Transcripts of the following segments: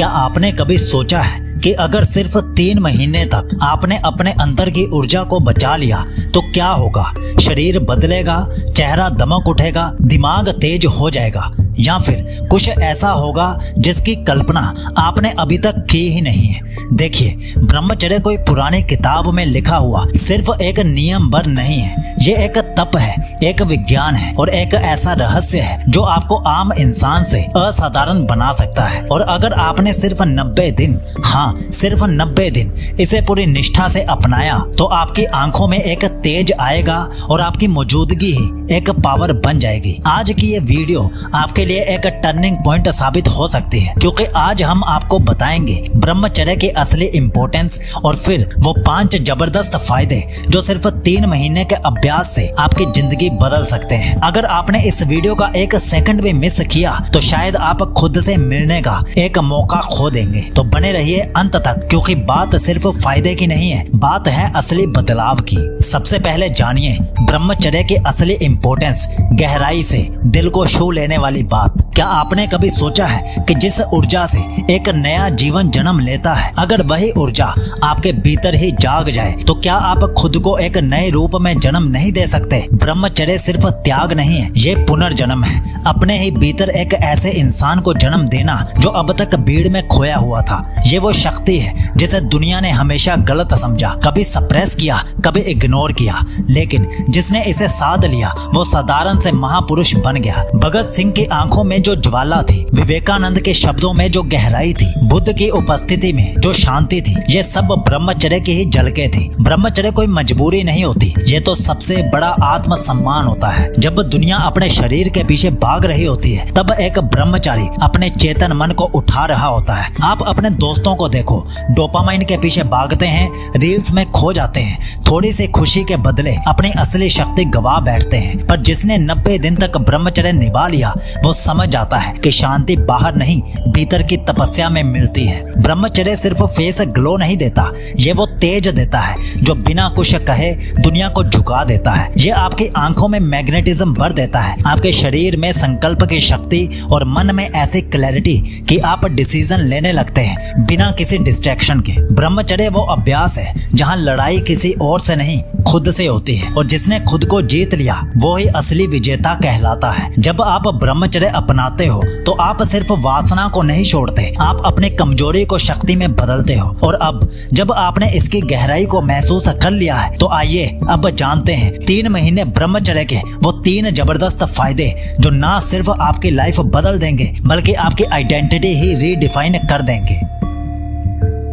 क्या आपने कभी सोचा है कि अगर सिर्फ 3 महीने तक आपने अपने अंदर की ऊर्जा को बचा लिया तो क्या होगा? शरीर बदलेगा, चेहरा दमक उठेगा, दिमाग तेज हो जाएगा, या फिर कुछ ऐसा होगा जिसकी कल्पना आपने अभी तक की ही नहीं है। देखिए, ब्रह्मचर्य कोई पुरानी किताब में लिखा हुआ सिर्फ एक नियम बर नहीं है। ये एक तप है, एक विज्ञान है और एक ऐसा रहस्य है जो आपको आम इंसान से असाधारण बना सकता है। और अगर आपने सिर्फ 90 दिन, हाँ सिर्फ 90 दिन इसे पूरी निष्ठा से अपनाया तो आपकी आंखों में एक तेज आएगा और आपकी मौजूदगी ही एक पावर बन जाएगी। आज की ये वीडियो आपके लिए एक टर्निंग पॉइंट साबित हो सकती है, क्योंकि आज हम आपको बताएंगे ब्रह्मचर्य की असली इंपॉर्टेंस और फिर वो 5 जबरदस्त फायदे जो सिर्फ 3 महीने के अभ्यास से आपकी जिंदगी बदल सकते हैं। अगर आपने इस वीडियो का 1 सेकंड भी मिस किया तो शायद आप खुद से मिलने का एक मौका खो देंगे। तो बने रहिए अंत तक, क्योंकि बात सिर्फ फायदे की नहीं है, बात है असली बदलाव की। सबसे पहले जानिए ब्रह्मचर्य की असली इंपॉर्टेंस, गहराई से दिल को छू लेने वाली बात। क्या आपने कभी सोचा है कि जिस ऊर्जा से एक नया जीवन जन्म लेता है, अगर वही ऊर्जा आपके भीतर ही जाग जाए तो क्या आप खुद को एक नए रूप में जन्म नहीं दे सकते? ब्रह्मचर्य सिर्फ त्याग नहीं है, ये पुनर्जन्म है। अपने ही भीतर एक ऐसे इंसान को जन्म देना जो अब तक भीड़ में खोया हुआ था। ये वो शक्ति है जिसे दुनिया ने हमेशा गलत समझा, कभी सप्रेस किया, कभी इग्नोर किया, लेकिन जिसने इसे साध लिया वो साधारण से महापुरुष बन गया। भगत सिंह की आंखों में जो ज्वाला थी, विवेकानंद के शब्दों में जो गहराई थी, बुद्ध की उपस्थिति में जो शांति थी, ये सब ब्रह्मचर्य की ही झलकें थी। ब्रह्मचर्य कोई मजबूरी नहीं होती, ये तो सबसे बड़ा आत्मसम्मान होता है। जब दुनिया अपने शरीर के पीछे भाग रही होती है तब एक ब्रह्मचारी अपने चेतन मन को उठा रहा होता है। आप अपने दोस्तों को देखो, डोपामाइन के पीछे भागते हैं, रील्स में खो जाते हैं, थोड़ी सी खुशी के बदले अपनी असली शक्ति गवा बैठते हैं। पर जिसने 90 दिन तक ब्रह्मचर्य निभा लिया वो समझ जाता है कि शांति बाहर नहीं, भीतर की तपस्या में मिलती है। ब्रह्मचर्य सिर्फ फेस ग्लो नहीं देता, ये वो तेज देता है जो बिना कुछ कहे दुनिया को झुका देता है। ये आपकी आंखों में मैग्नेटिज्म भर देता है, आपके शरीर में संकल्प की शक्ति और मन में ऐसी क्लैरिटी कि आप डिसीजन लेने लगते हैं बिना किसी डिस्ट्रैक्शन के। ब्रह्मचर्य वो अभ्यास है जहाँ लड़ाई किसी और से नहीं, खुद से होती है, और जिसने खुद को जीत लिया वो ही असली विजेता कहलाता है। जब आप ब्रह्मचर्य अपनाते हो तो आप सिर्फ वासना को नहीं छोड़ते, आप अपने कमजोरी को शक्ति में बदलते हो। और अब जब आपने इसकी गहराई को महसूस कर लिया है तो आइए अब जानते हैं 3 महीने ब्रह्मचर्य के वो 3 जबरदस्त फायदे जो ना सिर्फ आपकी लाइफ बदल देंगे बल्कि आपकी आइडेंटिटी ही रीडिफाइन कर देंगे।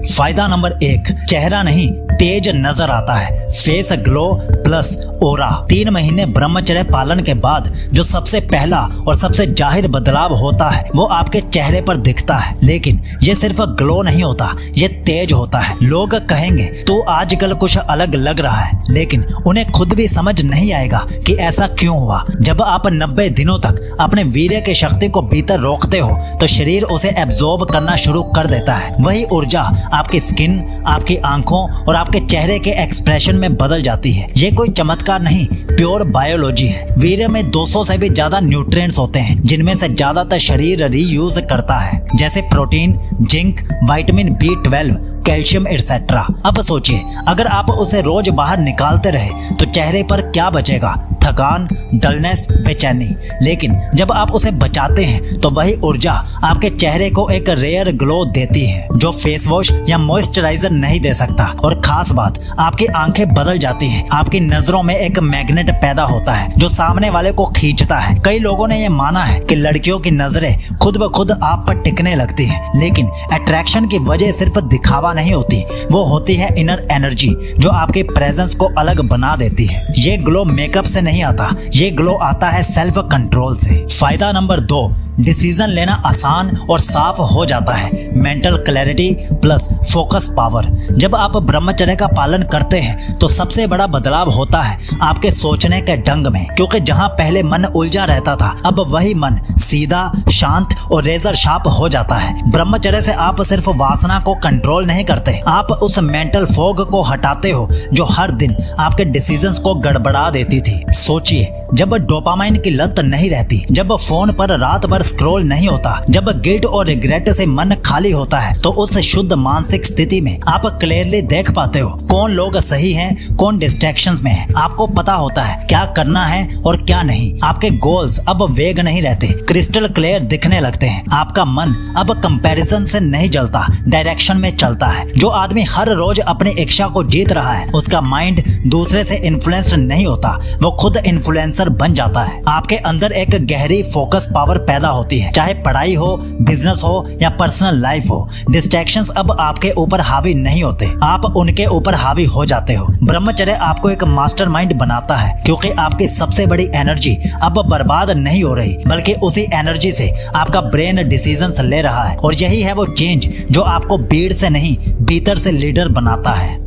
फायदा नंबर 1, चेहरा नहीं तेज नजर आता है। फेस ग्लो प्लस ओरा। 3 महीने ब्रह्मचर्य पालन के बाद जो सबसे पहला और सबसे जाहिर बदलाव होता है वो आपके चेहरे पर दिखता है। लेकिन ये सिर्फ ग्लो नहीं होता, ये तेज होता है। लोग कहेंगे तो आजकल कुछ अलग लग रहा है, लेकिन उन्हें खुद भी समझ नहीं आएगा कि ऐसा क्यों हुआ। जब आप 90 दिनों तक अपने वीर्य की शक्ति को भीतर रोकते हो तो शरीर उसे एब्जॉर्ब करना शुरू कर देता है। वही ऊर्जा आपकी स्किन, आपकी आंखों और आपके चेहरे के एक्सप्रेशन में बदल जाती है। ये कोई चमत्कार नहीं, प्योर बायोलॉजी है। वीर्य में 200 से भी ज्यादा न्यूट्रिएंट्स होते हैं जिनमें से ज्यादातर शरीर रीयूज करता है, जैसे protein, zinc, vitamin B12, calcium etcetera. अब सोचिए अगर आप उसे रोज बाहर निकालते रहे तो चेहरे पर क्या बचेगा? थकान, डलनेस, बेचैनी। लेकिन जब आप उसे बचाते हैं तो वही ऊर्जा आपके चेहरे को एक रेयर ग्लो देती है जो फेस वॉश या मॉइस्चराइजर नहीं दे सकता। और खास बात, आपकी आंखें बदल जाती हैं, आपकी नजरों में एक मैग्नेट पैदा होता है जो सामने वाले को खींचता है। कई लोगों ने ये माना है कि लड़कियों की नजरें खुद ब खुद आप पर टिकने लगती हैं, लेकिन अट्रैक्शन की वजह सिर्फ दिखावा नहीं होती, वो होती है इनर एनर्जी जो आपके प्रेजेंस को अलग बना देती है। ये ग्लो मेकअप से नहीं आता, ये ग्लो आता है सेल्फ कंट्रोल से। फायदा नंबर 2, डिसीजन लेना आसान और साफ हो जाता है। Mental clarity plus focus power. जब आप ब्रह्मचर्य का पालन करते हैं तो सबसे बड़ा बदलाव होता है आपके सोचने के ढंग में, क्योंकि जहां पहले मन उलझा रहता था अब वही मन सीधा, शांत और रेजर शार्प हो जाता है। ब्रह्मचर्य से आप सिर्फ वासना को कंट्रोल नहीं करते, आप उस मेंटल फॉग को हटाते हो जो हर दिन आपके डिसीजंस को गड़बड़ा देती थी। सोचिए जब डोपामाइन की लत नहीं रहती, जब फोन पर रात भर स्क्रॉल नहीं होता, जब गिल्ट और रिग्रेट से मन खाली होता है, तो उस शुद्ध मानसिक स्थिति में आप क्लियरली देख पाते हो कौन लोग सही हैं, कौन डिस्ट्रैक्शंस में है। आपको पता होता है क्या करना है और क्या नहीं। आपके गोल्स अब वेग नहीं रहते, क्रिस्टल क्लियर दिखने लगते हैं। आपका मन अब कंपैरिजन से नहीं जलता, डायरेक्शन में चलता है। जो आदमी हर रोज अपनी इच्छा को जीत रहा है, उसका माइंड दूसरे से इन्फ्लुएंस नहीं होता, वो खुद इन्फ्लुएंसर बन जाता है। आपके अंदर एक गहरी फोकस पावर पैदा होती है, चाहे पढ़ाई हो, बिजनेस हो या पर्सनल लाइफ हो। डिस्ट्रैक्शंस अब आपके ऊपर हावी नहीं होते, आप उनके ऊपर हावी हो जाते हो। ब्रह्मचर्य आपको एक मास्टरमाइंड बनाता है, क्योंकि आपकी सबसे बड़ी एनर्जी अब बर्बाद नहीं हो रही, बल्कि उसी एनर्जी से आपका ब्रेन डिसीजंस ले रहा है। और यही है वो चेंज जो आपको भीड़ से नहीं, भीतर से लीडर बनाता है।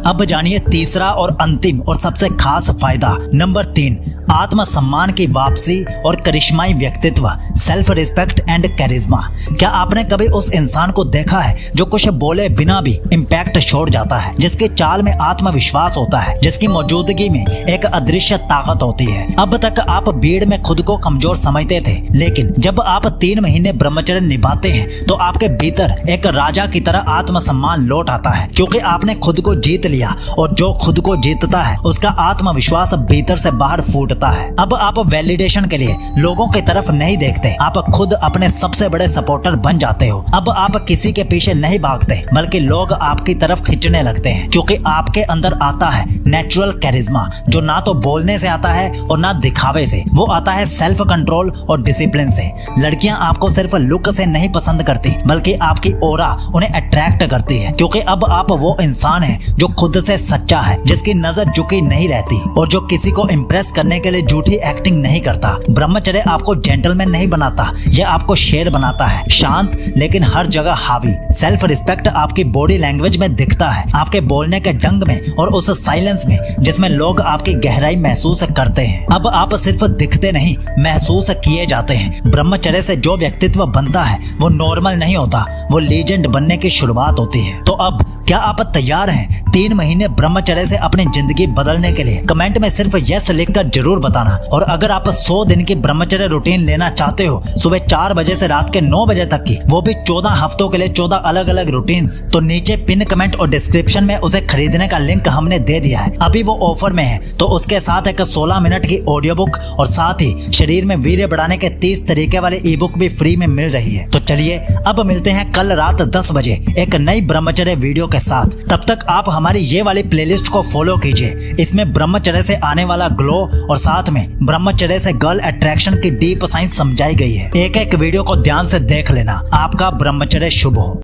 अब जानिए तीसरा और अंतिम और सबसे खास फायदा, नंबर 3, आत्मसम्मान की वापसी और करिश्माई व्यक्तित्व, सेल्फ रिस्पेक्ट एंड कैरिज्मा। क्या आपने कभी उस इंसान को देखा है जो कुछ बोले बिना भी इम्पैक्ट छोड़ जाता है, जिसकी चाल में आत्मविश्वास होता है, जिसकी मौजूदगी में एक अदृश्य ताकत होती है? अब तक आप भीड़ में खुद को कमजोर समझते थे, लेकिन जब आप 3 महीने ब्रह्मचर्य निभाते हैं तो आपके भीतर एक राजा की तरह आत्मसम्मान लौट आता है, क्योंकि आपने खुद को जीत लिया। और जो खुद को जीतता है उसका आत्मविश्वास भीतर से बाहर फूटता है। अब आप वैलिडेशन के लिए लोगों की तरफ नहीं देखते, आप खुद अपने सबसे बड़े सपोर्टर बन जाते हो। अब आप किसी के पीछे नहीं भागते, बल्कि लोग आपकी तरफ खींचने लगते हैं, क्योंकि आपके अंदर आता है नेचुरल कैरिज्मा, जो ना तो बोलने से आता है और ना दिखावे से। वो आता है सेल्फ कंट्रोल और डिसिप्लिन से। लड़कियां आपको सिर्फ लुक से नहीं पसंद करती, बल्कि आपकी ऑरा उन्हें अट्रैक्ट करती है, क्योंकि अब आप वो इंसान है जो खुद से सच्चा है, जिसकी नजर झुकी नहीं रहती और जो किसी को इम्प्रेस करने के लिए झूठी एक्टिंग नहीं करता। ब्रह्मचर्य आपको जेंटलमैन नहीं बनाता, यह आपको शेर बनाता है, शांत लेकिन हर जगह हावी। सेल्फ रिस्पेक्ट आपकी बॉडी लैंग्वेज में दिखता है, आपके बोलने के ढंग में और उस साइलेंस में जिसमें लोग आपकी गहराई महसूस करते हैं। अब आप सिर्फ दिखते नहीं, महसूस किए जाते हैं। ब्रह्मचर्य से जो व्यक्तित्व बनता है वो नॉर्मल नहीं होता, वो लीजेंड बनने की शुरुआत होती है। तो अब क्या आप तैयार हैं 3 महीने ब्रह्मचर्य से अपनी जिंदगी बदलने के लिए? कमेंट में सिर्फ यस लिखकर जरूर बताना। और अगर आप 100 दिन की ब्रह्मचर्य रूटीन लेना चाहते हो, सुबह 4 बजे से रात के 9 बजे तक की, वो भी 14 हफ्तों के लिए 14 अलग अलग रूटीन्स, तो नीचे पिन कमेंट और डिस्क्रिप्शन में उसे खरीदने का लिंक हमने दे दिया है। अभी वो ऑफर में है, तो उसके साथ एक 16 मिनट की ऑडियो बुक और साथ ही शरीर में वीर्य बढ़ाने के 30 तरीके वाले ई बुक भी फ्री में मिल रही है। तो चलिए अब मिलते हैं कल रात 10 बजे एक नई ब्रह्मचर्य वीडियो के साथ। तब तक आप हमारी ये वाली प्लेलिस्ट को फॉलो कीजिए। इसमें ब्रह्मचर्य से आने वाला ग्लो और साथ में ब्रह्मचर्य से गर्ल अट्रैक्शन की डीप साइंस समझाई गई है। एक एक वीडियो को ध्यान से देख लेना। आपका ब्रह्मचर्य शुभ हो।